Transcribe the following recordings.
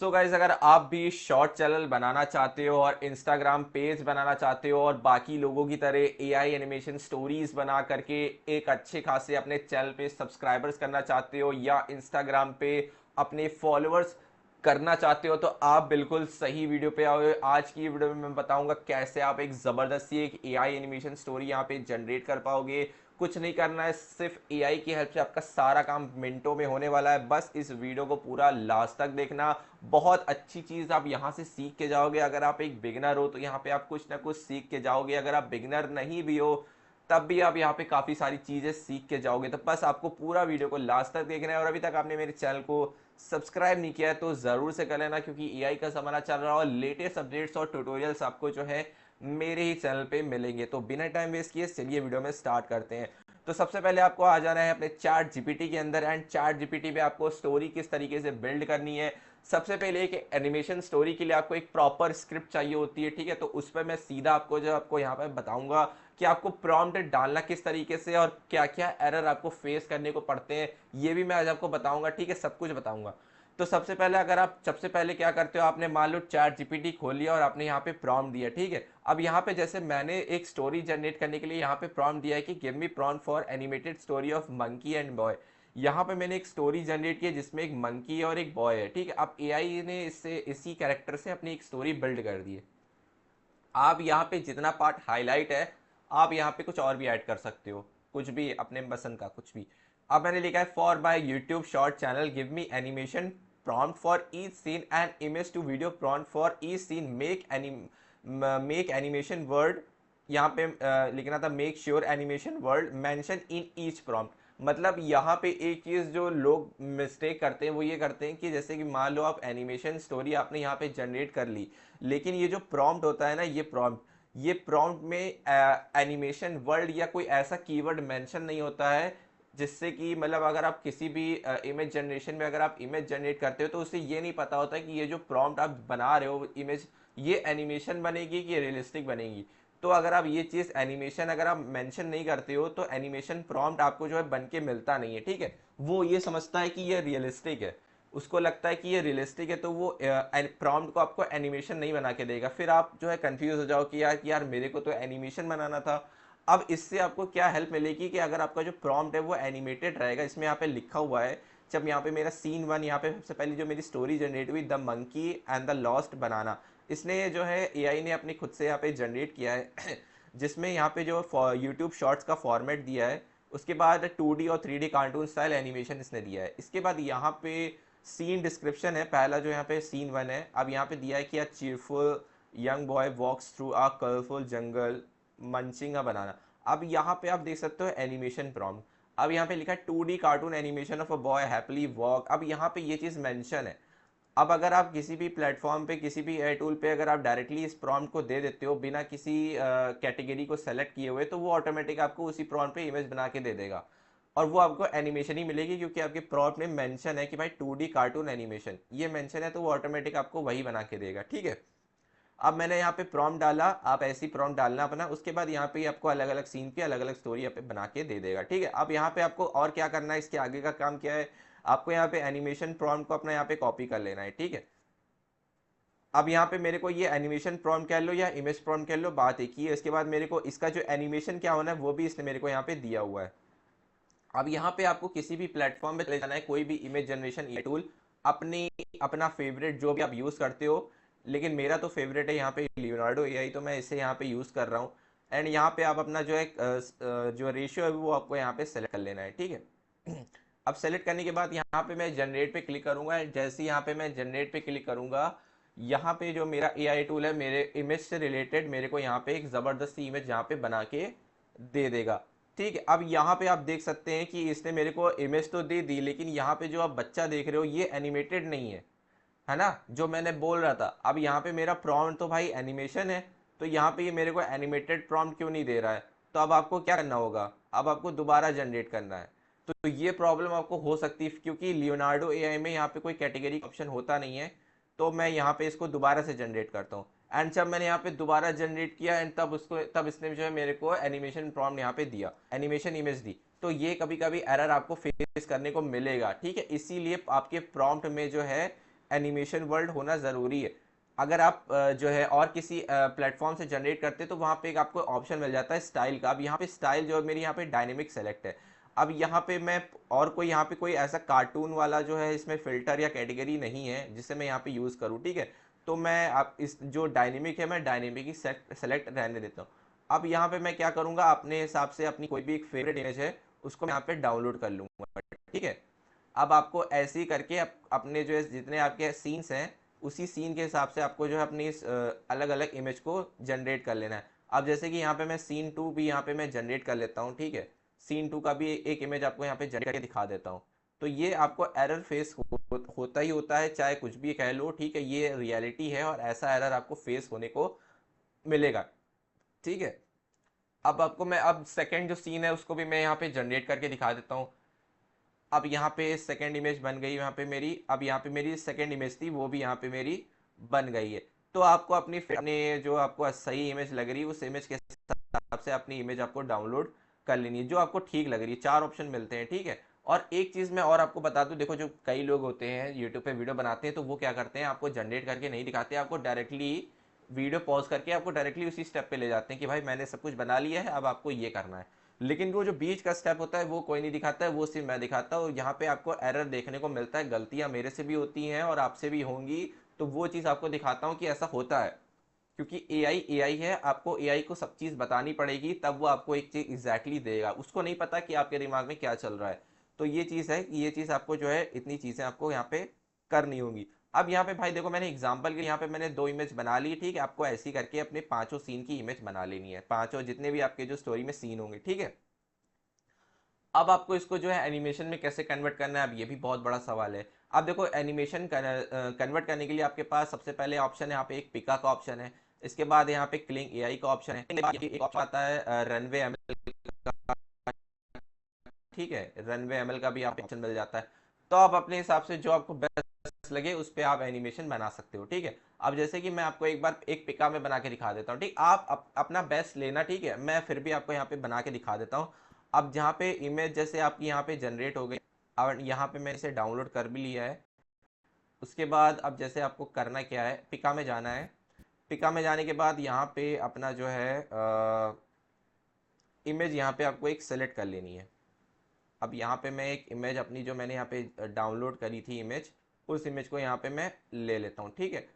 So guys, अगर आप भी शॉर्ट चैनल बनाना चाहते हो और इंस्टाग्राम पेज बनाना चाहते हो और बाकी लोगों की तरह एआई एनिमेशन स्टोरीज बना करके एक अच्छे खासे अपने चैनल पे सब्सक्राइबर्स करना चाहते हो या इंस्टाग्राम पे अपने फॉलोअर्स करना चाहते हो, तो आप बिल्कुल सही वीडियो पे आओ। आज की वीडियो में मैं बताऊंगा कैसे आप एक ज़बरदस्ती एक एआई एनिमेशन स्टोरी यहाँ पे जनरेट कर पाओगे। कुछ नहीं करना है, सिर्फ एआई की हेल्प से आपका सारा काम मिनटों में होने वाला है। बस इस वीडियो को पूरा लास्ट तक देखना, बहुत अच्छी चीज़ आप यहाँ से सीख के जाओगे। अगर आप एक बिगनर हो तो यहाँ पे आप कुछ ना कुछ सीख के जाओगे, अगर आप बिगनर नहीं भी हो तब भी आप यहाँ पे काफ़ी सारी चीज़ें सीख के जाओगे। तो बस आपको पूरा वीडियो को लास्ट तक देखना है। और अभी तक आपने मेरे चैनल को सब्सक्राइब नहीं किया है तो ज़रूर से कर लेना, क्योंकि एआई का ज़माना चल रहा है और लेटेस्ट अपडेट्स और ट्यूटोरियल्स आपको जो है मेरे ही चैनल पे मिलेंगे। तो बिना टाइम वेस्ट किए चलिए वीडियो में स्टार्ट करते हैं। तो सबसे पहले आपको आ जाना है अपने चैट जीपीटी के अंदर एंड चैट जीपीटी पे आपको स्टोरी किस तरीके से बिल्ड करनी है। सबसे पहले एक एनिमेशन स्टोरी के लिए आपको एक प्रॉपर स्क्रिप्ट चाहिए होती है, ठीक है। तो उस पर मैं सीधा आपको यहाँ पे बताऊंगा कि आपको प्रॉम्प्ट डालना किस तरीके से और क्या क्या एरर आपको फेस करने को पड़ते हैं, ये भी मैं आज आपको बताऊंगा, ठीक है, सब कुछ बताऊंगा। तो सबसे पहले अगर आप सबसे पहले क्या करते हो, आपने मान लो चैट जीपीटी खोल लिया और आपने यहाँ पे प्रॉम्प्ट दिया, ठीक है। अब यहाँ पे जैसे मैंने एक स्टोरी जनरेट करने के लिए यहाँ पे प्रॉम्प्ट दिया है कि give me prompt for animated story of monkey and boy. यहाँ पे मैंने एक स्टोरी जनरेट की है जिसमें एक मंकी और एक बॉय है, ठीक है। अब एआई ने इससे इसी कैरेक्टर से अपनी एक स्टोरी बिल्ड कर दी है। आप यहाँ पे जितना पार्ट हाईलाइट है आप यहाँ पे कुछ और भी ऐड कर सकते हो, कुछ भी अपने पसंद का कुछ भी। अब मैंने लिखा है for my YouTube short channel give me animation prompt for each scene and image to video prompt for each scene make animation word. यहाँ पे लिखना था make sure animation word mention in each prompt. मतलब यहाँ पे एक चीज़ जो लोग मिस्टेक करते हैं वो ये करते हैं कि जैसे कि मान लो आप एनिमेशन स्टोरी आपने यहाँ पे जनरेट कर ली, लेकिन ये जो प्रॉम्प्ट होता है ना, ये प्रॉम्प्ट में एनिमेशन वर्ड या कोई ऐसा कीवर्ड मेंशन नहीं होता है जिससे कि मतलब अगर आप किसी भी इमेज जनरेशन में अगर आप इमेज जनरेट करते हो तो उसे ये नहीं पता होता कि ये जो प्रॉम्प्ट आप बना रहे हो इमेज, ये एनिमेशन बनेगी कि रियलिस्टिक बनेगी। तो अगर आप ये चीज़ एनिमेशन अगर आप मेंशन नहीं करते हो तो एनिमेशन प्रॉम्प्ट आपको जो है बन के मिलता नहीं है, ठीक है। वो ये समझता है कि ये रियलिस्टिक है, उसको लगता है कि ये रियलिस्टिक है, तो वो प्रॉम्प्ट को आपको एनिमेशन नहीं बना के देगा। फिर आप जो है कंफ्यूज हो जाओ कि यार मेरे को तो एनिमेशन बनाना था। अब इससे आपको क्या हेल्प मिलेगी कि अगर आपका जो प्रॉम्प्ट है वो एनिमेटेड रहेगा, इसमें यहाँ पे लिखा हुआ है, जब यहाँ पे मेरा सीन वन, यहाँ पे सबसे पहले जो मेरी स्टोरी जनरेट हुई the monkey and the lost banana, इसने जो है एआई ने अपनी खुद से यहाँ पे जनरेट किया है जिसमें यहाँ पे जो यूट्यूब शॉर्ट्स का फॉर्मेट दिया है, उसके बाद 2D और 3D कार्टून स्टाइल एनिमेशन इसने दिया है। इसके बाद यहाँ पे सीन डिस्क्रिप्शन है, पहला जो यहाँ पे सीन वन है। अब यहाँ पे दिया है कि a cheerful young boy walks through a colourful jungle munching a banana. अब यहाँ पे आप देख सकते हो एनिमेशन प्रॉम्प्ट। अब यहाँ पे लिखा है 2D cartoon animation of a boy happily walk. अब यहाँ पे ये चीज़ मेंशन है। अब अगर आप किसी भी प्लेटफॉर्म पे किसी भी एआई टूल पे अगर आप डायरेक्टली इस प्रॉम्प्ट को दे देते हो बिना किसी कैटेगरी को सेलेक्ट किए हुए, तो वो ऑटोमेटिक आपको उसी प्रॉम्प्ट पे इमेज बना के दे देगा और वो आपको एनिमेशन ही मिलेगी, क्योंकि आपके प्रॉम्प्ट में मेंशन है कि भाई 2D कार्टून एनिमेशन, ये मेंशन है, तो वो ऑटोमेटिक आपको वही बना के देगा, ठीक है। अब मैंने यहाँ पे प्रॉम्प्ट डाला, आप ऐसी प्रॉम्प्ट डालना अपना, उसके बाद यहाँ पे आपको अलग अलग सीन की अलग अलग स्टोरी यहाँ पे बना के दे देगा, ठीक है। अब यहाँ पे आपको और क्या करना है, इसके आगे का काम क्या है, आपको यहाँ पे एनिमेशन प्रॉम्प्ट को अपना यहाँ पे कॉपी कर लेना है, ठीक है। अब यहाँ पे मेरे को ये एनिमेशन प्रॉम्प्ट कह लो या इमेज प्रॉम्प्ट कह लो, बात एक ही है। इसके बाद मेरे को इसका जो एनिमेशन क्या होना है वो भी इसने मेरे को यहाँ पे दिया हुआ है। अब यहाँ पे आपको किसी भी प्लेटफॉर्म पे चले जाना है, कोई भी इमेज जनरेशन ये टूल, अपनी अपना फेवरेट जो भी आप यूज़ करते हो, लेकिन मेरा तो फेवरेट है यहाँ पे लियोनार्डो एआई, तो मैं इसे यहाँ पे यूज़ कर रहा हूँ। एंड यहाँ पे आप अपना जो है जो रेशियो है वो आपको यहाँ पे सेलेक्ट कर लेना है, ठीक है। अब सेलेक्ट करने के बाद यहाँ पे मैं जनरेट पे क्लिक करूंगा। जैसे ही यहाँ पे मैं जनरेट पे क्लिक करूंगा, यहाँ पे जो मेरा एआई टूल है मेरे इमेज से रिलेटेड मेरे को यहाँ पे एक ज़बरदस्ती इमेज यहाँ पे बना के दे देगा, ठीक है। अब यहाँ पे आप देख सकते हैं कि इसने मेरे को इमेज तो दे दी, लेकिन यहाँ पे जो आप बच्चा देख रहे हो ये एनिमेटेड नहीं है ना, जो मैंने बोल रहा था। अब यहाँ पे मेरा प्रॉम्प्ट तो भाई एनिमेशन है, तो यहाँ पे ये मेरे को एनिमेटेड प्रॉम्प्ट क्यों नहीं दे रहा है। तो अब आपको क्या करना होगा, अब आपको दोबारा जनरेट करना है। तो ये प्रॉब्लम आपको हो सकती है क्योंकि लियोनार्डो एआई में यहाँ पे कोई कैटेगरी ऑप्शन होता नहीं है। तो मैं यहाँ पे इसको दोबारा से जनरेट करता हूँ। एंड जब मैंने यहाँ पे दोबारा जनरेट किया एंड तब इसने जो है मेरे को एनिमेशन प्रॉम्प्ट यहाँ पे दिया, एनिमेशन इमेज दी। तो ये कभी कभी एरर आपको फेस करने को मिलेगा, ठीक है। इसीलिए आपके प्रॉम्प्ट में जो है एनिमेशन वर्ल्ड होना ज़रूरी है। अगर आप जो है और किसी प्लेटफॉर्म से जनरेट करते तो वहाँ पे एक आपको ऑप्शन मिल जाता है स्टाइल का। अब यहाँ पे स्टाइल जो है मेरी यहाँ पे डायनेमिक सेलेक्ट है। अब यहाँ पे मैं और कोई यहाँ पे कोई ऐसा कार्टून वाला जो है इसमें फिल्टर या कैटेगरी नहीं है जिसे मैं यहाँ पे यूज़ करूँ, ठीक है। तो मैं आप इस जो डायनेमिक है मैं डायनेमिक ही सेलेक्ट रहने देता हूँ। अब यहाँ पे मैं क्या करूँगा, अपने हिसाब से अपनी कोई भी एक फेवरेट इमेज है उसको मैं यहाँ पे डाउनलोड कर लूँगा, ठीक है। अब आपको ऐसे ही करके अपने जो है जितने आपके सीन्स हैं उसी सीन के हिसाब से आपको जो है अपनी इस अलग अलग इमेज को जनरेट कर लेना है। अब जैसे कि यहाँ पे मैं सीन 2 भी यहाँ पे मैं जनरेट कर लेता हूँ, ठीक है। सीन 2 का भी एक इमेज आपको यहाँ पे जनरेट करके दिखा देता हूँ। तो ये आपको एरर फेस होता ही होता है, चाहे कुछ भी कह लो, ठीक है। ये रियलिटी है और ऐसा एरर आपको फेस होने को मिलेगा, ठीक है। अब आपको मैं अब सेकंड जो सीन है उसको भी मैं यहाँ पे जनरेट करके दिखा देता हूँ। अब यहाँ पे सेकंड इमेज बन गई यहाँ पे मेरी। अब यहाँ पे मेरी सेकंड इमेज थी वो भी यहाँ पे मेरी बन गई है। तो आपको अपनी जो आपको सही इमेज लग रही है उस इमेज के हिसाब से अपनी इमेज आपको डाउनलोड कर लेनी है जो आपको ठीक लग रही है। 4 ऑप्शन मिलते हैं, ठीक है। और एक चीज़ मैं और आपको बता दूं, देखो जो कई लोग होते हैं यूट्यूब पे वीडियो बनाते हैं तो वो क्या करते हैं, आपको जनरेट करके नहीं दिखाते, आपको डायरेक्टली वीडियो पॉज करके आपको डायरेक्टली उसी स्टेप पे ले जाते हैं कि भाई मैंने सब कुछ बना लिया है अब आपको ये करना है। लेकिन वो जो बीच का स्टेप होता है वो कोई नहीं दिखाता है, वो सिर्फ मैं दिखाता हूँ। यहाँ पे आपको एरर देखने को मिलता है, गलतियां मेरे से भी होती हैं और आपसे भी होंगी। तो वो चीज़ आपको दिखाता हूँ कि ऐसा होता है, क्योंकि एआई है, आपको एआई को सब चीज़ बतानी पड़ेगी तब वो आपको एक चीज़ एग्जैक्टली देगा। उसको नहीं पता कि आपके दिमाग में क्या चल रहा है। तो ये चीज़ है कि ये चीज़ आपको जो है इतनी चीज़ें आपको यहाँ पे करनी होंगी। अब यहाँ पे भाई देखो मैंने एग्जांपल के यहाँ पे मैंने 2 इमेज बना ली, ठीक है। आपको ऐसी करके अपने 5 सीन की इमेज बना लेनी है, 5 जितने भी आपके जो स्टोरी में सीन होंगे, ठीक है। अब आपको इसको जो है एनिमेशन में कैसे कन्वर्ट करना है, अब ये भी बहुत बड़ा सवाल है। अब देखो एनिमेशन कन्वर्ट करने के लिए आपके पास सबसे पहले ऑप्शन है यहाँ पे एक पिका का ऑप्शन है। इसके बाद यहाँ पे क्लिंग एआई का ऑप्शन है। इसके बाद एक ऑप्शन आता है रनवे एमएल का, ठीक है। रनवे एमएल का भी आपको ऑप्शन मिल जाता है। तो आप अपने हिसाब से जो आपको बेस्ट लगे उस पर आप एनिमेशन बना सकते हो, ठीक है। अब जैसे कि मैं आपको एक बार एक पिका में बना के दिखा देता हूँ, ठीक। आप अपना बेस्ट लेना, ठीक है। मैं फिर भी आपको यहाँ पे बना के दिखा देता हूँ। अब जहाँ पे इमेज जैसे आपकी यहाँ पे जनरेट हो गई, और यहाँ पे मैं इसे डाउनलोड कर भी लिया है। उसके बाद अब जैसे आपको करना क्या है, पिका में जाना है। पिका में जाने के बाद यहाँ पे अपना जो है इमेज यहाँ पे आपको एक सेलेक्ट कर लेनी है। अब यहाँ पे मैं एक इमेज अपनी जो मैंने यहाँ पे डाउनलोड करी थी इमेज, उस इमेज को यहाँ पे मैं ले लेता हूँ, ठीक है।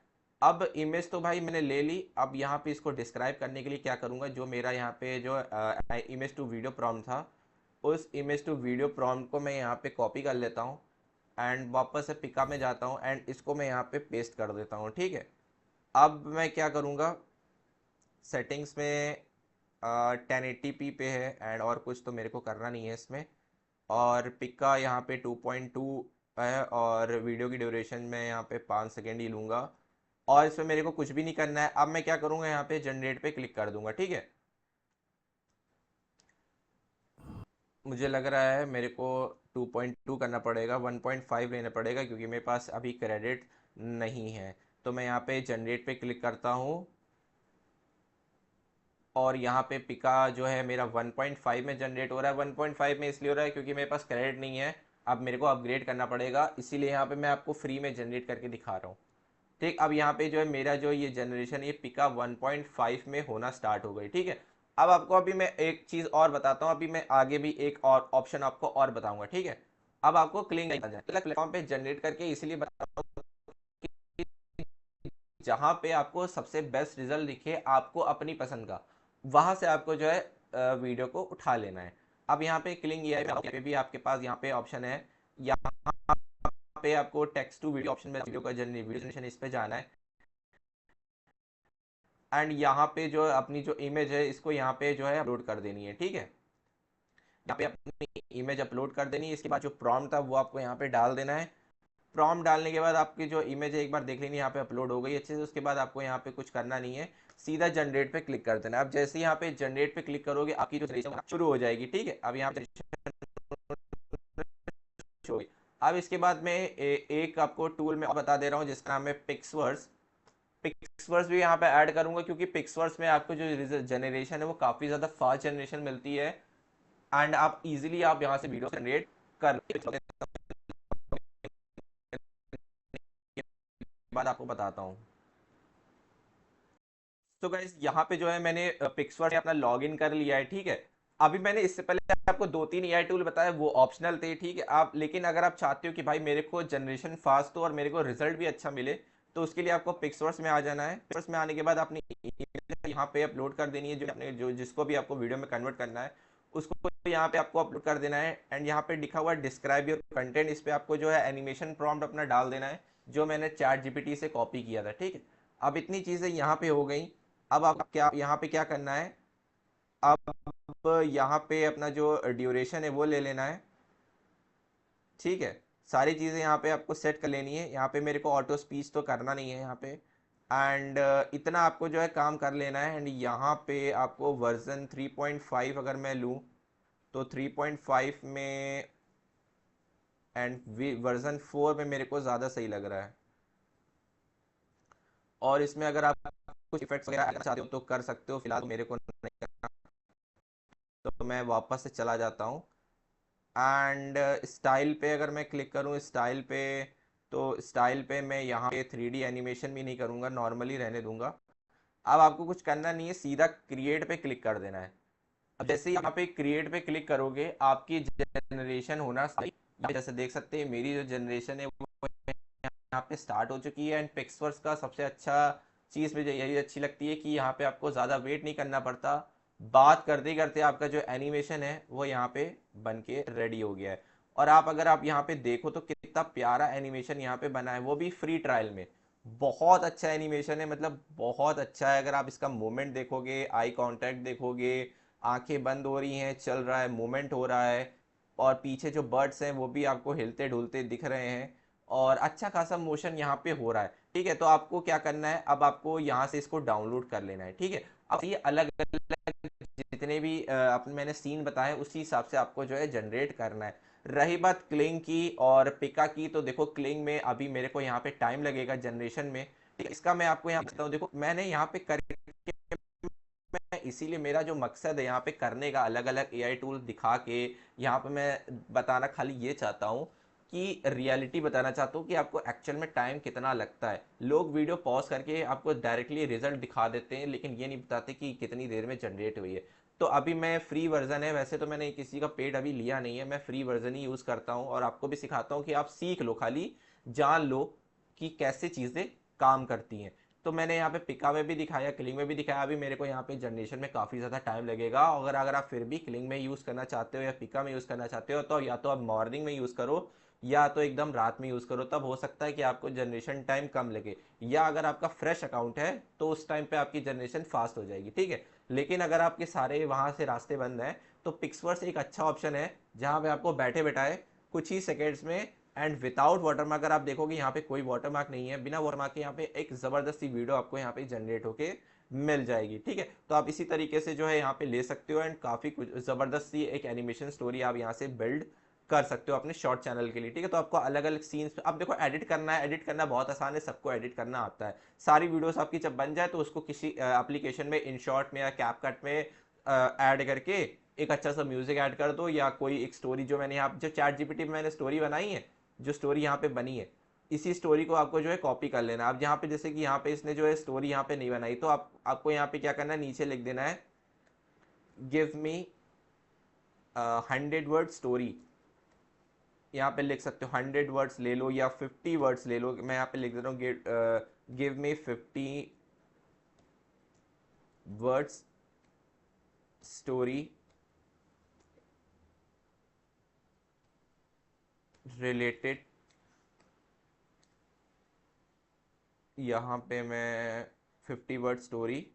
अब इमेज तो भाई मैंने ले ली। अब यहाँ पे इसको डिस्क्राइब करने के लिए क्या करूँगा, जो मेरा यहाँ पे जो इमेज टू वीडियो प्रॉम्प्ट था, उस इमेज टू वीडियो प्रॉम्प्ट को मैं यहाँ पे कॉपी कर लेता हूँ एंड वापस से पिका में जाता हूँ एंड इसको मैं यहाँ पे पेस्ट कर देता हूँ, ठीक है। अब मैं क्या करूँगा, सेटिंग्स में 1080p पे है एंड और कुछ तो मेरे को करना नहीं है इसमें। और पिक का यहाँ पे 2.2 है और वीडियो की ड्यूरेशन में यहाँ पे 5 सेकेंड ही लूँगा। और इसमें मेरे को कुछ भी नहीं करना है। अब मैं क्या करूँगा, यहाँ पे जनरेट पे क्लिक कर दूंगा, ठीक है। मुझे लग रहा है मेरे को 2.2 करना पड़ेगा, 1.5 लेना पड़ेगा क्योंकि मेरे पास अभी क्रेडिट नहीं है। तो मैं यहाँ पे जनरेट पे क्लिक करता हूँ और यहाँ पे पिका जो है मेरा 1.5 में जनरेट हो रहा है। 1.5 में इसलिए हो रहा है क्योंकि मेरे पास क्रेडिट नहीं है। अब मेरे को अपग्रेड करना पड़ेगा, इसीलिए यहाँ पे मैं आपको फ्री में जनरेट करके दिखा रहा हूँ, ठीक। अब यहाँ पे जो है मेरा जो ये जनरेशन ये पिका 1.5 में होना स्टार्ट हो गई, ठीक है। अब आपको अभी मैं एक चीज़ और बताता हूँ, अभी मैं आगे भी एक और ऑप्शन आपको और बताऊंगा, ठीक है। अब आपको क्लिंग प्लेटफॉर्म पे जनरेट करके इसलिए बता रहा हूँ जहां पे आपको सबसे बेस्ट रिजल्ट दिखे आपको अपनी पसंद का, वहां से आपको जो है वीडियो को उठा लेना है। अब यहाँ पे क्लिंग एआई पे भी आपके पास यहाँ पे ऑप्शन है। यहाँ पे आपको टेक्स्ट टू वीडियो ऑप्शन में वीडियो का वीडियो जनरेशन इस पे जाना है एंड यहाँ पे जो अपनी जो इमेज है इसको यहाँ पे जो है अपलोड कर देनी है, ठीक है। यहाँ पे अपनी इमेज अपलोड कर देनी है। इसके बाद जो प्रॉम्प्ट था वो आपको यहाँ पे डाल देना है। प्रॉम्प्ट डालने के बाद आपकी जो इमेज है एक बार देख लेनी, यहाँ पे अपलोड हो गई अच्छे से। उसके बाद आपको यहाँ पे कुछ करना नहीं है, सीधा जनरेट पे क्लिक कर देना है। अब जैसे यहाँ पे जनरेट पे क्लिक करोगे आपकी जो जनरेशन शुरू हो जाएगी, ठीक है। अब यहाँ पे शुरू हो गई। अब इसके बाद मैं एक आपको टूल में और बता दे रहा हूँ जिसका नाम है पिक्सवर्स। पिक्सवर्स भी यहाँ पे ऐड करूंगा क्योंकि पिक्सवर्स में आपको जो जनरेशन है वो काफी ज्यादा फास्ट जनरेशन मिलती है एंड आप इजीली आप यहाँ से वीडियो जनरेट कर बाद आपको बताता हूँ। तो गाइस यहाँ पे जो है मैंने पिक्सवर्ट अपना लॉगिन कर लिया है, ठीक है। अभी मैंने इससे पहले आपको 2-3 एआई टूल बताया, वो ऑप्शनल थे, ठीक है। आप लेकिन अगर आप चाहते हो कि भाई मेरे को जनरेशन फास्ट हो और मेरे को रिजल्ट भी अच्छा मिले, तो उसके लिए आपको पिक्सवर्ट्स में आ जाना है। पिक्सवर्ट्स में आने के बाद अपनी यहाँ पे अपलोड कर देनी है, जो अपने जो जिसको भी आपको वीडियो में कन्वर्ट करना है उसको यहाँ पे आपको अपलोड कर देना है। एंड यहाँ पे लिखा हुआ है डिस्क्राइब योर कंटेंट, इस पे आपको जो है एनिमेशन प्रॉम्प्ट अपना डाल देना है, जो मैंने चैट जीपीटी से कॉपी किया था, ठीक है। अब इतनी चीजें यहाँ पे हो गई। अब आप क्या यहाँ पे क्या करना है, अब यहाँ पे अपना जो ड्यूरेशन है वो ले लेना है, ठीक है। सारी चीज़ें यहाँ पे आपको सेट कर लेनी है। यहाँ पे मेरे को ऑटो स्पीच तो करना नहीं है यहाँ पे। एंड इतना आपको जो है काम कर लेना है। एंड यहाँ पे आपको वर्जन 3.5 अगर मैं लूँ तो 3.5 में, एंड वर्जन 4 में मेरे को ज़्यादा सही लग रहा है। और इसमें अगर आप कुछ इफेक्ट्स वगैरह करना चाहते हो तो कर सकते हो, फिलहाल तो मेरे को नहीं करना, तो मैं वापस से चला जाता हूँ। एंड स्टाइल पे अगर मैं क्लिक करूँ स्टाइल पे, तो स्टाइल पे मैं यहाँ पे 3D एनिमेशन भी नहीं करूँगा, नॉर्मली रहने दूंगा। अब आपको कुछ करना नहीं है, सीधा क्रिएट पे क्लिक कर देना है। अब जैसे यहाँ पे क्रिएट पे क्लिक करोगे आपकी जनरेशन होना जैसे देख सकते हैं मेरी जो जनरेशन है वो यहाँ पे स्टार्ट हो चुकी है। एंड पिक्सवर्स का सबसे अच्छा चीज़ मुझे यही अच्छी लगती है कि यहाँ पे आपको ज़्यादा वेट नहीं करना पड़ता, बात करते करते आपका जो एनिमेशन है वो यहाँ पे बन के रेडी हो गया है। और आप अगर आप यहाँ पे देखो तो कितना प्यारा एनिमेशन यहाँ पे बना है, वो भी फ्री ट्रायल में। बहुत अच्छा एनिमेशन है, मतलब बहुत अच्छा है। अगर आप इसका मूवमेंट देखोगे, आई कांटेक्ट देखोगे, आंखें बंद हो रही हैं, चल रहा है, मूवमेंट हो रहा है, और पीछे जो बर्ड्स हैं वो भी आपको हिलते डुलते दिख रहे हैं, और अच्छा खासा मोशन यहाँ पे हो रहा है, ठीक है। तो आपको क्या करना है, अब आपको यहाँ से इसको डाउनलोड कर लेना है, ठीक है। अब ये अलग अलग जितने भी अपने मैंने सीन बताए उसी हिसाब से आपको जो है जनरेट करना है। रही बात क्लिंग की और पिका की, तो देखो क्लिंग में अभी मेरे को यहाँ पे टाइम लगेगा जनरेशन में, ठीक है। इसका मैं आपको यहाँ बताता हूँ, देखो मैंने यहाँ पे करके, मैं इसीलिए मेरा जो मकसद है यहाँ पे करने का अलग अलग एआई टूल दिखा के, यहाँ पे मैं बताना खाली ये चाहता हूँ कि रियलिटी बताना चाहता हूँ कि आपको एक्चुअल में टाइम कितना लगता है। लोग वीडियो पॉज करके आपको डायरेक्टली रिजल्ट दिखा देते हैं, लेकिन ये नहीं बताते कि कितनी देर में जनरेट हुई है। तो अभी मैं फ्री वर्जन है, वैसे तो मैंने किसी का पेड अभी लिया नहीं है, मैं फ्री वर्जन ही यूज़ करता हूँ, और आपको भी सिखाता हूँ कि आप सीख लो, खाली जान लो कि कैसे चीज़ें काम करती हैं। तो मैंने यहाँ पे पिका में भी दिखाया, क्लिंग में भी दिखाया। अभी मेरे को यहाँ पे जनरेशन में काफ़ी ज़्यादा टाइम लगेगा। अगर अगर आप फिर भी क्लिंग में यूज़ करना चाहते हो या पिका में यूज़ करना चाहते हो, तो या तो आप मॉर्निंग में यूज़ करो या तो एकदम रात में यूज़ करो, तब हो सकता है कि आपको जनरेशन टाइम कम लगे। या अगर आपका फ्रेश अकाउंट है तो उस टाइम पे आपकी जनरेशन फास्ट हो जाएगी, ठीक है। लेकिन अगर आपके सारे वहाँ से रास्ते बंद हैं तो पिक्सवर्स एक अच्छा ऑप्शन है, जहाँ पे आपको बैठे बैठाए कुछ ही सेकेंड्स में एंड विदाउट वाटरमार्क, अगर आप देखोगे यहाँ पे कोई वाटरमार्क नहीं है, बिना वाटरमार्क के यहाँ पे एक ज़बरदस्ती वीडियो आपको यहाँ पे जनरेट होके मिल जाएगी, ठीक है। तो आप इसी तरीके से जो है यहाँ पे ले सकते हो, एंड काफ़ी कुछ ज़बरदस्ती एक एनिमेशन स्टोरी आप यहाँ से बिल्ड कर सकते हो अपने शॉर्ट चैनल के लिए, ठीक है। तो आपको अलग अलग सीन्स अब देखो एडिट करना है, एडिट करना बहुत आसान है, सबको एडिट करना आता है। सारी वीडियोस आपकी जब बन जाए तो उसको किसी एप्लीकेशन में, इन शॉर्ट में या कैपकट में ऐड करके एक अच्छा सा म्यूजिक ऐड कर दो, या कोई एक स्टोरी जो मैंने यहाँ जो चैट जीपीटी में मैंने स्टोरी बनाई है, जो स्टोरी यहाँ पे बनी है, इसी स्टोरी को आपको जो है कॉपी कर लेना। अब यहाँ पे जैसे कि यहाँ पे इसने जो है स्टोरी यहाँ पे नहीं बनाई, तो आपको यहाँ पे क्या करना है, नीचे लिख देना है गिव मी 100 वर्ड स्टोरी। यहाँ पे लिख सकते हो 100 वर्ड्स ले लो या 50 वर्ड्स ले लो। मैं यहाँ पे लिख देता हूँ give me 50 words story related, यहाँ पे मैं 50 word story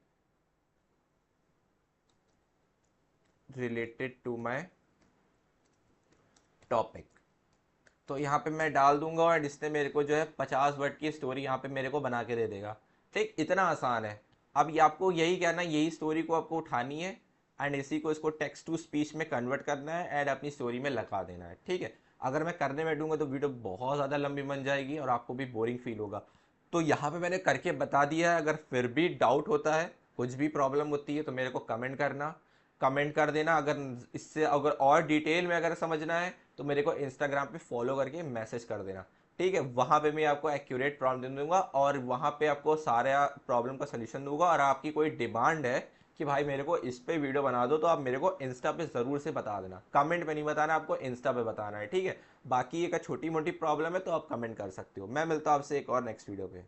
related to my topic. तो यहाँ पे मैं डाल दूंगा और इसने मेरे को जो है 50 वर्ड की स्टोरी यहाँ पे मेरे को बना के दे देगा, ठीक। इतना आसान है। अब ये आपको यही कहना है, यही स्टोरी को आपको उठानी है एंड इसी को इसको टेक्स्ट टू स्पीच में कन्वर्ट करना है एंड अपनी स्टोरी में लगा देना है, ठीक है। अगर मैं करने बैठूंगा तो वीडियो बहुत ज़्यादा लंबी बन जाएगी और आपको भी बोरिंग फील होगा। तो यहाँ पे मैंने करके बता दिया है। अगर फिर भी डाउट होता है, कुछ भी प्रॉब्लम होती है, तो मेरे को कमेंट कर देना। अगर इससे अगर और डिटेल में अगर समझना है तो मेरे को इंस्टाग्राम पे फॉलो करके मैसेज कर देना, ठीक। ठीक है, वहां पे मैं आपको एक्यूरेट प्रॉब्लम दे दूंगा और वहां पे आपको सारा प्रॉब्लम का सोल्यूशन दूंगा। और आपकी कोई डिमांड है कि भाई मेरे को इस पे वीडियो बना दो, तो आप मेरे को इंस्टा पे जरूर से बता देना, कमेंट में नहीं बताना, आपको इंस्टा पे बताना है, ठीक है। बाकी एक छोटी मोटी प्रॉब्लम है तो आप कमेंट कर सकते हो। मैं मिलता हूं आपसे एक और नेक्स्ट वीडियो पे।